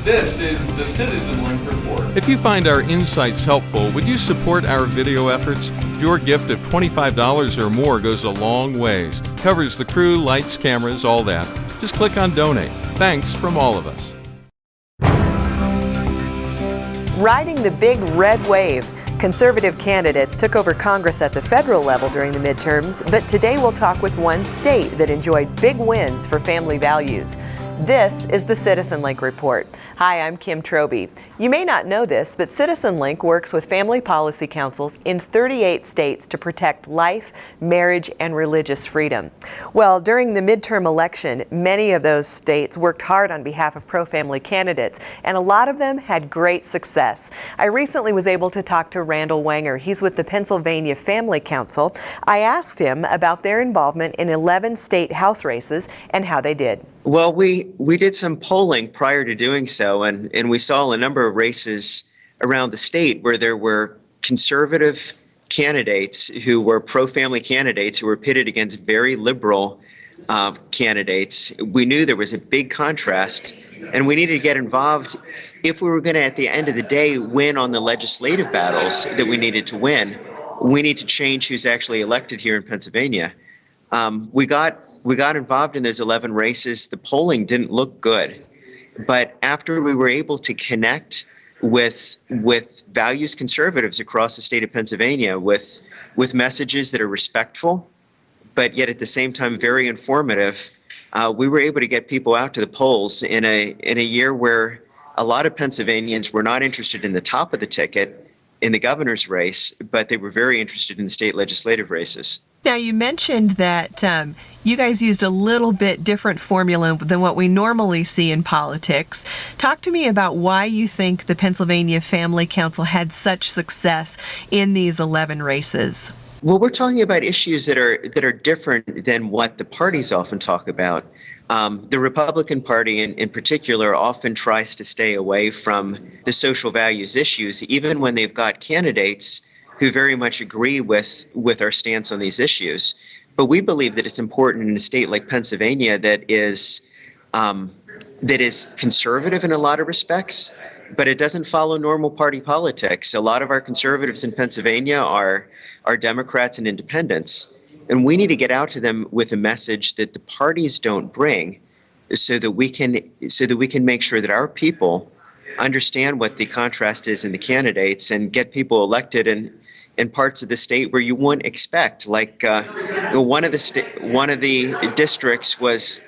This is the CitizenLink Report. If you find our insights helpful, would you support our video efforts? Your gift of $25 or more goes a long ways. Covers the crew, lights, cameras, all that. Just click on donate. Thanks from all of us. Riding the big red wave, conservative candidates took over Congress at the federal level during the midterms, but today we'll talk with one state that enjoyed big wins for family values. This is the CitizenLink Report. Hi, I'm Kim Trobee. You may not know this, but CitizenLink works with family policy councils in 38 states to protect life, marriage, and religious freedom. Well, during the midterm election, many of those states worked hard on behalf of pro-family candidates, and a lot of them had great success. I recently was able to talk to Randall Wenger. He's with the Pennsylvania Family Council. I asked him about their involvement in 11 state House races and how they did. Well, we did some polling prior to doing so, and we saw a number of races around the state where there were conservative candidates who were pro-family candidates who were pitted against very liberal candidates. We knew there was a big contrast, and we needed to get involved if we were going to, at the end of the day, win on the legislative battles that we needed to win. We need to change who's actually elected here in Pennsylvania. We got involved in those 11 races. The polling didn't look good, but after we were able to connect with values conservatives across the state of Pennsylvania, with messages that are respectful, but yet at the same time very informative, we were able to get people out to the polls in a year where a lot of Pennsylvanians were not interested in the top of the ticket in the governor's race, but they were very interested in the state legislative races. Now, you mentioned that you guys used a little bit different formula than what we normally see in politics. Talk to me about why you think the Pennsylvania Family Council had such success in these 11 races. Well, we're talking about issues that are different than what the parties often talk about. The Republican Party in particular often tries to stay away from the social values issues, even when they've got candidates who very much agree with our stance on these issues. But we believe that it's important in a state like Pennsylvania that is conservative in a lot of respects, but it doesn't follow normal party politics. A lot of our conservatives in Pennsylvania are Democrats and independents, and we need to get out to them with a message that the parties don't bring, so that we can make sure that our people understand what the contrast is in the candidates and get people elected in parts of the state where you wouldn't expect. Like one of the districts was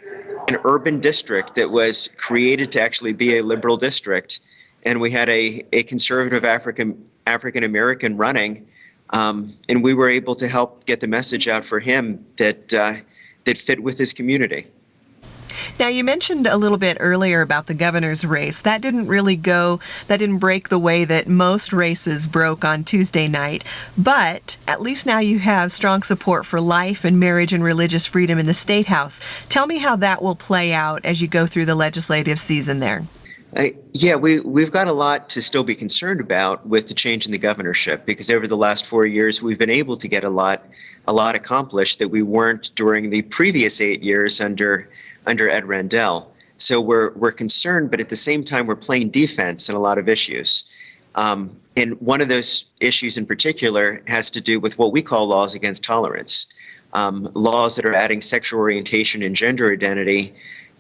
an urban district that was created to actually be a liberal district, and we had a conservative African American running, and we were able to help get the message out for him that fit with his community. Now, you mentioned a little bit earlier about the governor's race. That didn't break the way that most races broke on Tuesday night. But at least now you have strong support for life and marriage and religious freedom in the State House. Tell me how that will play out as you go through the legislative season there. We've got a lot to still be concerned about with the change in the governorship, because over the last 4 years we've been able to get a lot accomplished that we weren't during the previous 8 years under Ed Randall. So we're concerned, but at the same time we're playing defense in a lot of issues. And one of those issues in particular has to do with what we call laws against tolerance, laws that are adding sexual orientation and gender identity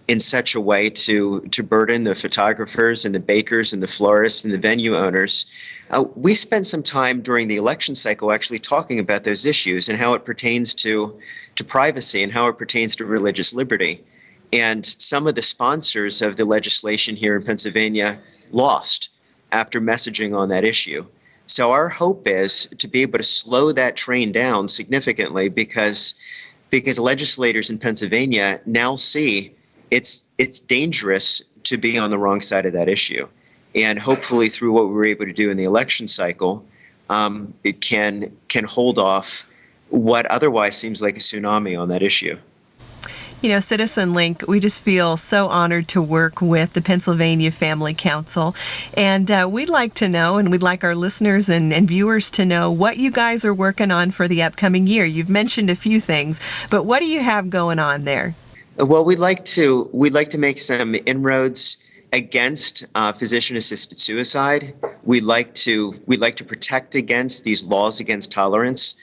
in such a way to burden the photographers and the bakers and the florists and the venue owners. We spent some time during the election cycle actually talking about those issues and how it pertains to privacy and how it pertains to religious liberty. And some of the sponsors of the legislation here in Pennsylvania lost after messaging on that issue. So our hope is to be able to slow that train down significantly, because legislators in Pennsylvania now see it's dangerous to be on the wrong side of that issue. And hopefully through what we were able to do in the election cycle, it can hold off what otherwise seems like a tsunami on that issue. You know, CitizenLink, we just feel so honored to work with the Pennsylvania Family Council. And we'd like to know, and we'd like our listeners and viewers to know, what you guys are working on for the upcoming year. You've mentioned a few things, but what do you have going on there? Well, we'd like to make some inroads against physician-assisted suicide. We like to protect against these laws against tolerance,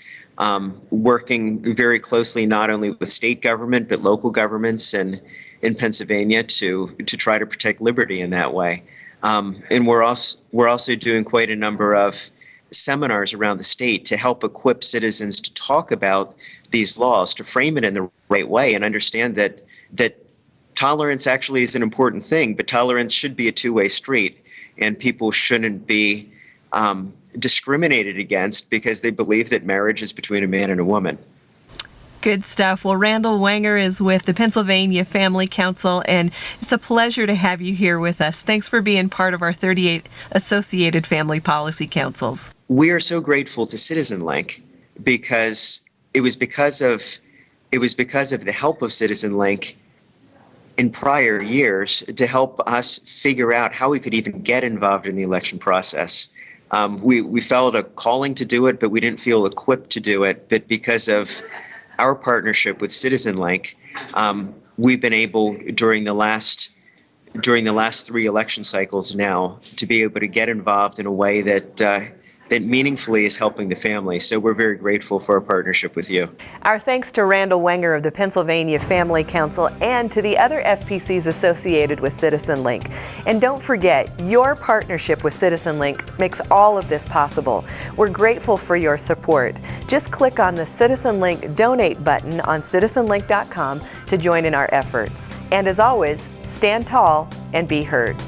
working very closely not only with state government but local governments and in Pennsylvania to try to protect liberty in that way. And we're also doing quite a number of seminars around the state to help equip citizens to talk about these laws, to frame it in the right way, and understand that tolerance actually is an important thing, but tolerance should be a two-way street, and people shouldn't be discriminated against because they believe that marriage is between a man and a woman. Good stuff. Well, Randall Wenger is with the Pennsylvania Family Council, and it's a pleasure to have you here with us. Thanks for being part of our 38 associated family policy councils. We are so grateful to CitizenLink because it was because of the help of CitizenLink in prior years to help us figure out how we could even get involved in the election process. We felt a calling to do it, but we didn't feel equipped to do it. But because of our partnership with CitizenLink, we've been able during the last 3 election cycles now to be able to get involved in a way that meaningfully is helping the family. So we're very grateful for our partnership with you. Our thanks to Randall Wenger of the Pennsylvania Family Council and to the other FPCs associated with CitizenLink. And don't forget, your partnership with CitizenLink makes all of this possible. We're grateful for your support. Just click on the CitizenLink Donate button on citizenlink.com to join in our efforts. And as always, stand tall and be heard.